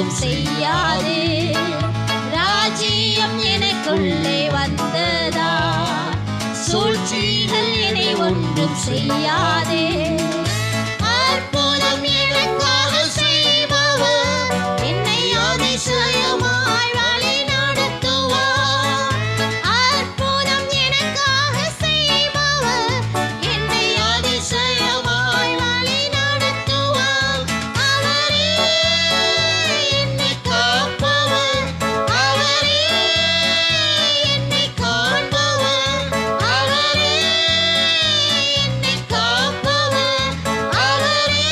ஒன்றும் செய்யாது. ராஜ்யம் எனக்குள்ளே வந்ததா, சூழ்ச்சிகள் என்னை ஒன்றும் செய்யாது. அற்புதம் எனக்காக செய்பவர் என்னை அதிசயமாய் வழி நடத்துவார். அற்புதம் எனக்காக செய்பவர் என்னை அதிசயமாய் வழி நடத்துவார். அவரே என்னை காப்பவர், அவரே என்னை காண்பவர், அவரே என்னை காப்பவர், அவரே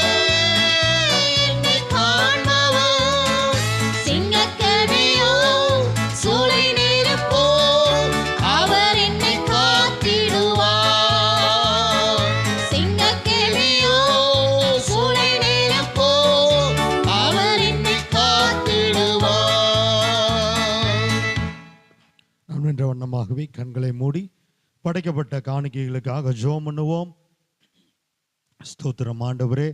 என்னை காண்பவர். சிங்கக்கவியோ சூளை நெருப்போ அவர் என்னை காத்திடுவார். சிங்கக்கவியோ சூளை நெருப்போ அவர் என்னை காத்திடுவார். நாம் நின்ற வண்ணமாகவே கண்களை மூடி படைக்கப்பட்ட காணிக்கைகளுக்காக ஜெபம் பண்ணுவோம். ஸ்தோத்திரம் ஆண்டவரே,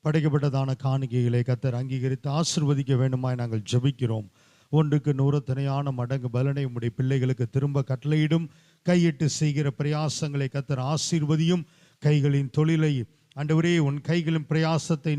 படைக்கப்பட்டதான காணிக்கைகளை கர்த்தர் அங்கீகரித்து ஆசீர்வதிக்க வேண்டுமாய் நாங்கள் ஜெபிக்கிறோம். 1க்கு 100 தனையான மடங்கு பலனை உம்முடைய பிள்ளைகளுக்கு திரும்ப கட்டளையிடும். கையிட்டு செய்கிற பிரயாசங்களை கர்த்தர் ஆசீர்வதியும். கைகளின் தொழிலை ஆண்டவரே, உன் கைகளின் பிரயாசத்தை